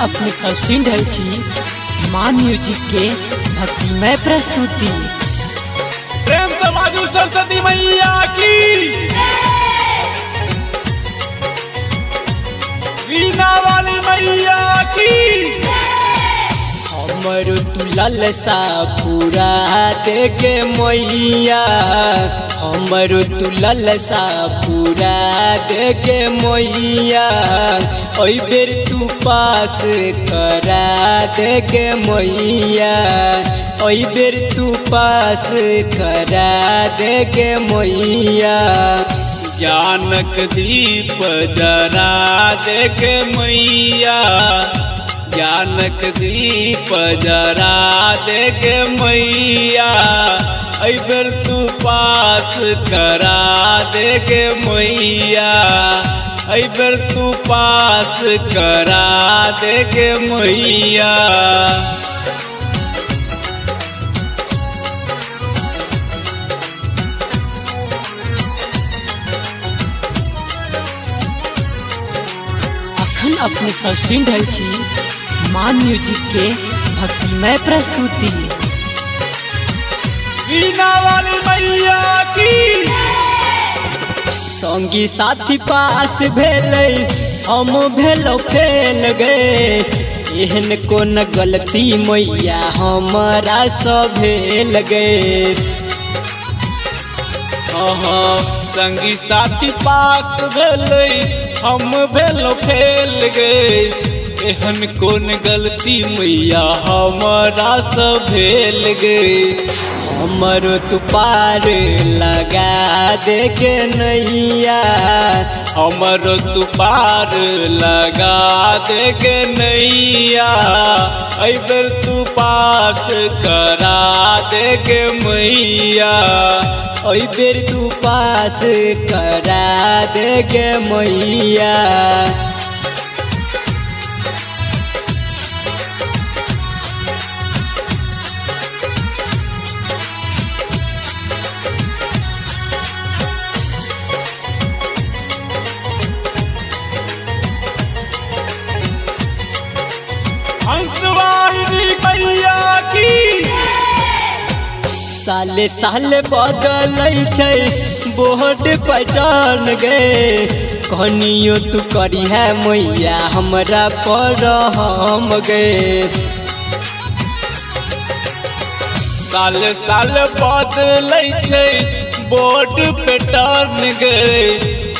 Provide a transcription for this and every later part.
अपने सब सुन रहे छी माँ म्यूजिक के भक्तिमय प्रस्तुति। प्रेम से बाजू सरस्वती मैया की, वीणा वाली मैया की। हमर तू ललसा पूरा देगे मैया, हमर तू ललसा पूरा देगे मैया। ओई बेर तू पास करा देगे मैया, ओई बेर तू पास करा देगे मैया। ज्ञानक दीप जरा देगे मैया, ज्ञानक दीप जरा देगे मैया। ऐ बेर तू पास करा देगे मैया, ऐ बेर तू पास करा देगे मैया। अखन अपने सब सुन रहे छी माँ म्यूजिक के भक्तिमय प्रस्तुति। वीणा वाली मैया की। संगी साथी पास भेलै हम भेलो फेल गए, एहन कोन गलती मैया हमारा सब भेल गए। संगी साथी पास भेलै हम भेलो फेल गए, एहन कौन गलती मैया हमारा सब भेल गए। हमरो तू पार लगा देगे नैया, हमरो तू पार लगा देगे नैया। ऐ बेर तू पास करा देगे मैया, ओई बेर तू पास करा देगे मैया। हंसवाहिनी मैया की। साले साले बदलै छै बोर्ड पैटर्न गे, कहानियों तू करी है मैया हमरा पर हम गे। साल साल बदलै छै बोर्ड पैटर्न गे,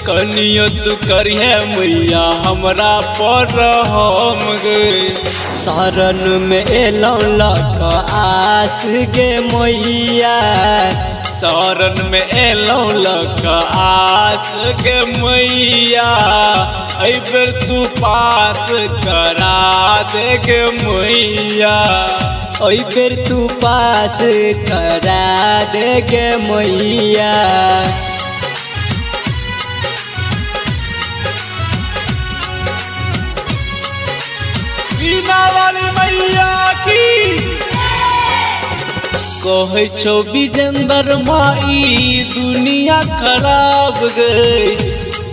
कनियो तू करिहे मैया हमरा पर हम गे। शरण में एलौं लक आस गे मैया, शरण में एलौं लक आस गे मैया। ऐ बेर तू पास करा देगे मैया, ओई बेर तू पास करा देगे मैया। वीणा वाली मैया की। कहै छौ विजेंद्र माई दुनिया खराब गई,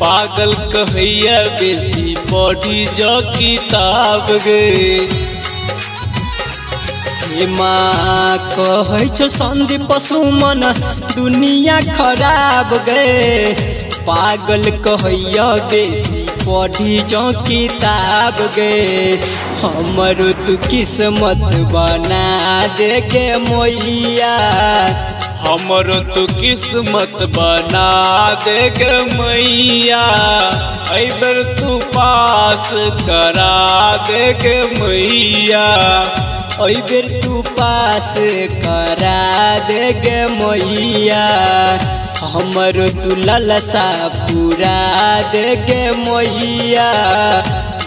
पागल कहैया बेसी पढ़ी जो किताब गई। माँ कहै छौ संदीप सुमन दुनिया खराब गए, पागल कहैया बेसी पढ़ी जो किताब गे। हमरो तू किस्मत बना देगे मैया, हमरो तू किस्मत बना देगे मैया। ऐ बेर तू पास करा देगे मैया, ओई बेर तू पास करा देगे मैया। हमरो तू ललसा पूरा देगे मैया,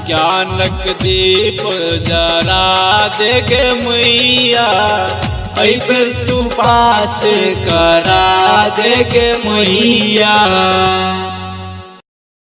ज्ञानक दीप जरा देगे मैया। ऐ बेर तू पास करा देगे मैया।